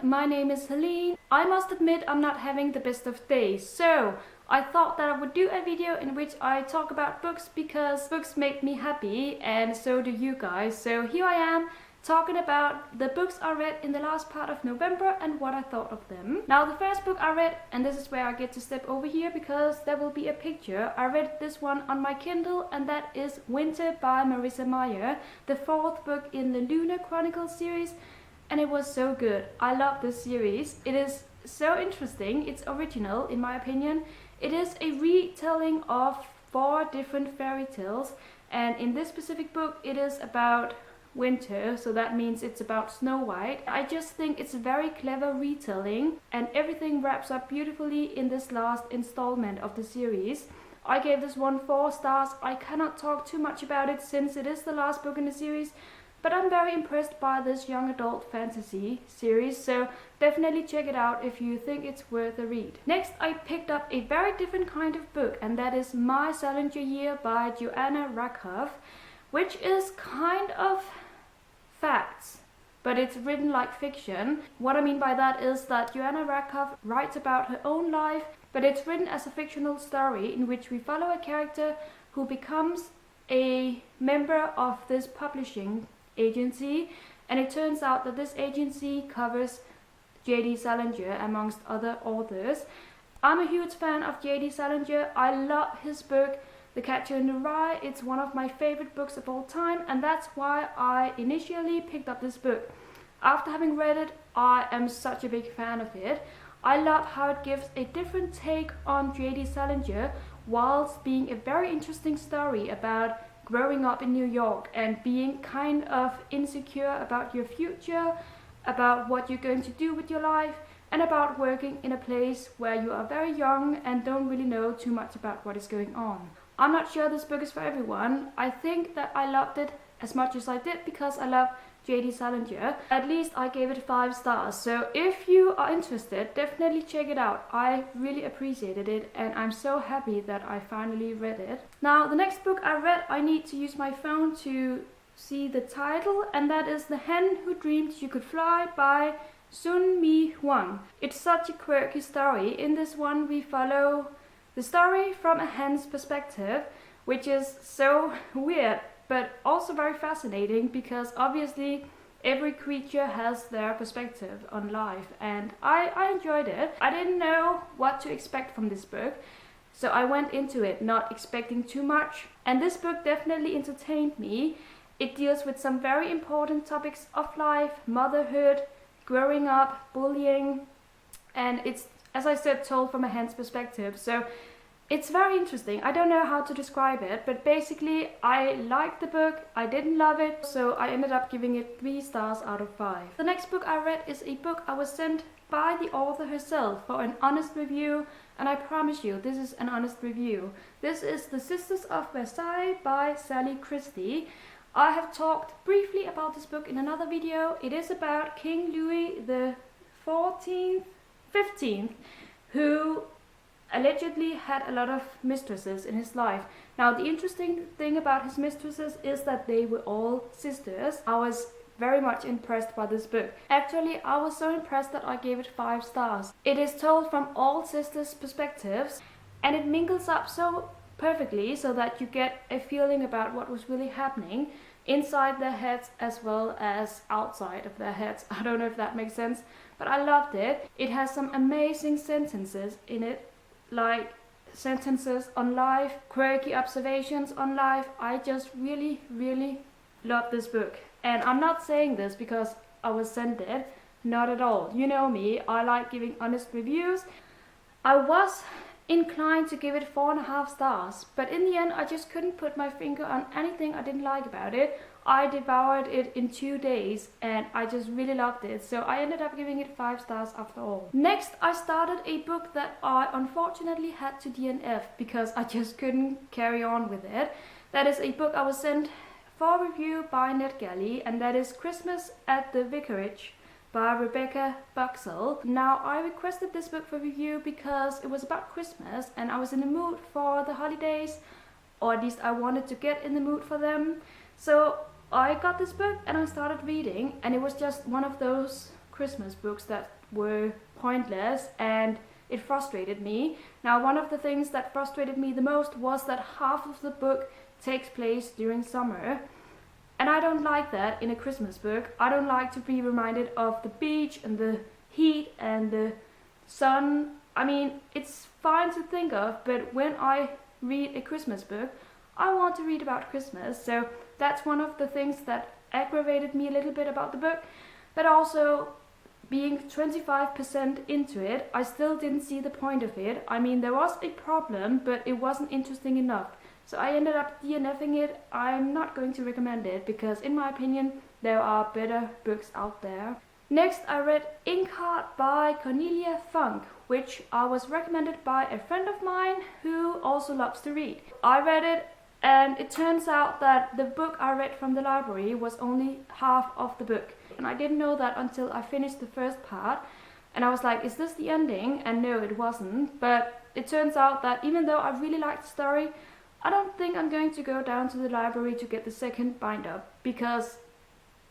my name is Helene. I must admit I'm not having the best of days, so I thought that I would do a video in which I talk about books because books make me happy and so do you guys. So here I am talking about the books I read in the last part of November and what I thought of them. Now the first book I read, and this is where I get to step over here because there will be a picture. I read this one on my Kindle, and that is Winter by Marissa Meyer, the fourth book in the Lunar Chronicles series, and it was so good. I love this series. It is so interesting. It's original in my opinion. It is a retelling of 4 different fairy tales, and in this specific book it is about winter, so that means it's about Snow White. I just think it's a very clever retelling and everything wraps up beautifully in this last installment of the series. I gave this one 4 stars. I cannot talk too much about it since it is the last book in the series, but I'm very impressed by this young adult fantasy series, so definitely check it out if you think it's worth a read. Next, I picked up a very different kind of book, and that is My Salinger Year by Joanna Rakoff, which is kind of facts, but it's written like fiction. What I mean by that is that Joanna Rakoff writes about her own life, but it's written as a fictional story in which we follow a character who becomes a member of this publishing agency, and it turns out that this agency covers J.D. Salinger amongst other authors. I'm a huge fan of J.D. Salinger. I love his book The Catcher in the Rye. It's one of my favorite books of all time, and that's why I initially picked up this book. After having read it, I am such a big fan of it. I love how it gives a different take on J.D. Salinger whilst being a very interesting story about growing up in New York and being kind of insecure about your future, about what you're going to do with your life, and about working in a place where you are very young and don't really know too much about what is going on. I'm not sure this book is for everyone. I think that I loved it as much as I did because I love J.D. Salinger. At least I gave it 5 stars. So if you are interested, definitely check it out. I really appreciated it and I'm so happy that I finally read it. Now the next book I read, I need to use my phone to see the title, and that is The Hen Who Dreamed She Could Fly by Sun Mi Huang. It's such a quirky story. In this one we follow the story from a hen's perspective, which is so weird but also very fascinating because obviously every creature has their perspective on life, and I enjoyed it. I didn't know what to expect from this book, so I went into it not expecting too much, and this book definitely entertained me. It deals with some very important topics of life, motherhood, growing up, bullying, and it's, as I said, told from a hen's perspective, so it's very interesting. I don't know how to describe it, but basically I liked the book. I didn't love it, so I ended up giving it 3 stars out of 5. The next book I read is a book I was sent by the author herself for an honest review, and I promise you this is an honest review. This is The Sisters of Versailles by Sally Christie. I have talked briefly about this book in another video. It is about King Louis the 15th, who allegedly had a lot of mistresses in his life. Now the interesting thing about his mistresses is that they were all sisters. I was very much impressed by this book. Actually, I was so impressed that I gave it 5 stars. It is told from all sisters' perspectives, and it mingles up so perfectly so that you get a feeling about what was really happening inside their heads as well as outside of their heads. I don't know if that makes sense, but I loved it. It has some amazing sentences in it, like sentences on life, quirky observations on life. I just really love this book, and I'm not saying this because I was sent it, not at all. You know me, I like giving honest reviews. I was inclined to give it 4.5 stars, but in the end I just couldn't put my finger on anything I didn't like about it. I devoured it in 2 days and I just really loved it, so I ended up giving it 5 stars after all. Next, I started a book that I unfortunately had to DNF because I just couldn't carry on with it. That is a book I was sent for review by NetGalley, and that is Christmas at the Vicarage by Rebecca Buxell. Now, I requested this book for review because it was about Christmas and I was in the mood for the holidays, or at least I wanted to get in the mood for them. So I got this book and I started reading, and it was just one of those Christmas books that were pointless and it frustrated me. Now, one of the things that frustrated me the most was that half of the book takes place during summer. And I don't like that in a Christmas book. I don't like to be reminded of the beach and the heat and the sun. I mean, it's fine to think of, but when I read a Christmas book, I want to read about Christmas. So that's one of the things that aggravated me a little bit about the book. But also, being 25% into it, I still didn't see the point of it. I mean, there was a problem, but it wasn't interesting enough. So I ended up DNFing it. I'm not going to recommend it because, in my opinion, there are better books out there. Next, I read Inkheart by Cornelia Funk, which I was recommended by a friend of mine who also loves to read. I read it, and it turns out that the book I read from the library was only half of the book. And I didn't know that until I finished the first part. And I was like, is this the ending? And no, it wasn't. But it turns out that even though I really liked the story, I don't think I'm going to go down to the library to get the second bind-up, because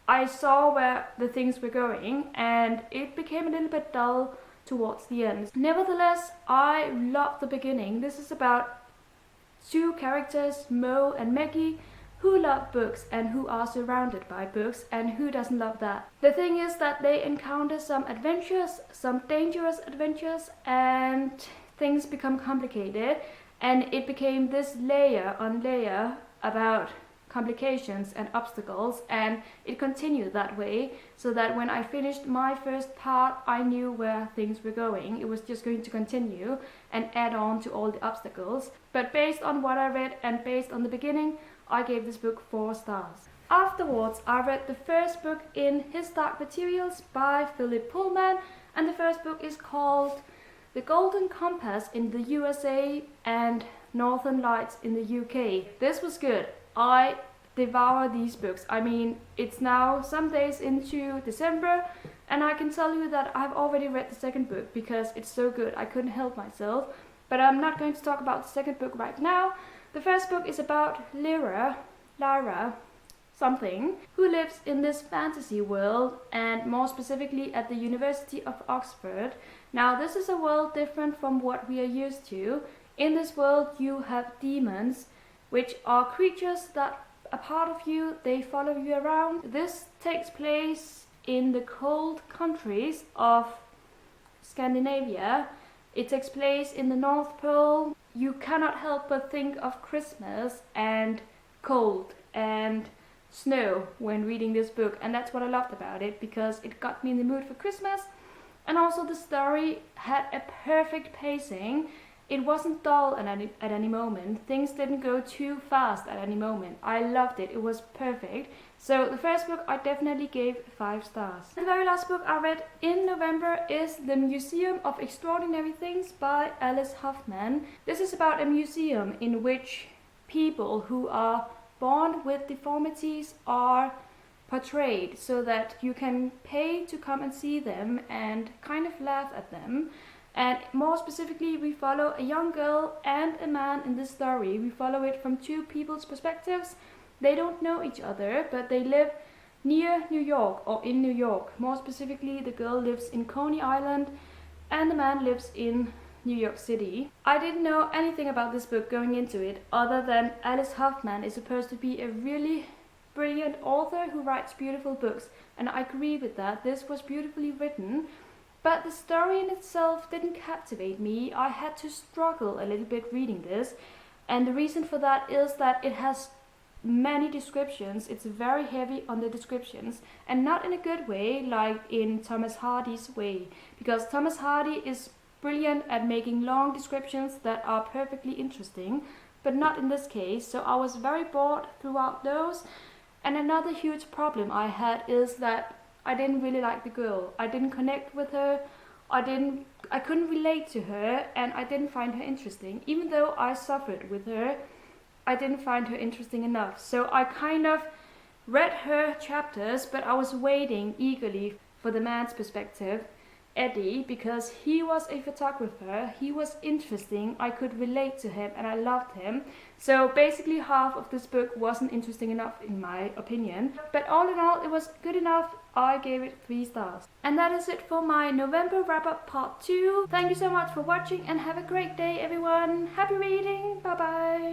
I saw where the things were going and it became a little bit dull towards the end. Nevertheless, I love the beginning. This is about two characters, Mo and Maggie, who love books and who are surrounded by books, and who doesn't love that? The thing is that they encounter some adventures, some dangerous adventures, and things become complicated. And it became this layer on layer about complications and obstacles, and it continued that way, so that when I finished my first part, I knew where things were going. It was just going to continue and add on to all the obstacles. But based on what I read and based on the beginning, I gave this book 4 stars. Afterwards, I read the first book in His Dark Materials by Philip Pullman, and the first book is called The Golden Compass in the USA and Northern Lights in the UK. This was good. I devour these books. I mean, it's now some days into December, and I can tell you that I've already read the second book because it's so good. I couldn't help myself. But I'm not going to talk about the second book right now. The first book is about Lyra something, who lives in this fantasy world, and more specifically at the University of Oxford. Now, this is a world different from what we are used to. In this world, you have demons, which are creatures that are part of you. They follow you around. This takes place in the cold countries of Scandinavia. It takes place in the North Pole. You cannot help but think of Christmas and cold and snow when reading this book, and that's what I loved about it, because it got me in the mood for Christmas. And also the story had a perfect pacing. It wasn't dull at any moment. Things didn't go too fast at any moment. I loved it. It was perfect. So the first book I definitely gave 5 stars. The very last book I read in November is The Museum of Extraordinary Things by Alice Hoffman. This is about a museum in which people who are born with deformities are portrayed, so that you can pay to come and see them and kind of laugh at them. And more specifically, we follow a young girl and a man in this story. We follow it from 2 people's perspectives. They don't know each other, but they live near New York, or in New York. More specifically, the girl lives in Coney Island and the man lives in New York City. I didn't know anything about this book going into it, other than Alice Hoffman is supposed to be a really brilliant author who writes beautiful books, and I agree with that. This was beautifully written, but the story in itself didn't captivate me. I had to struggle a little bit reading this, and the reason for that is that it has many descriptions. It's very heavy on the descriptions, and not in a good way like in Thomas Hardy's way, because Thomas Hardy is brilliant at making long descriptions that are perfectly interesting, but not in this case. So I was very bored throughout those. And another huge problem I had is that I didn't really like the girl. I didn't connect with her. I couldn't relate to her, and I didn't find her interesting. Even though I suffered with her, I didn't find her interesting enough. So I kind of read her chapters, but I was waiting eagerly for the man's perspective. Eddie because he was a photographer, he was interesting, I could relate to him and I loved him. So basically half of this book wasn't interesting enough in my opinion. But all in all, it was good enough. I gave it 3 stars. And that is it for my November wrap-up part 2. Thank you so much for watching and have a great day everyone. Happy reading. Bye bye.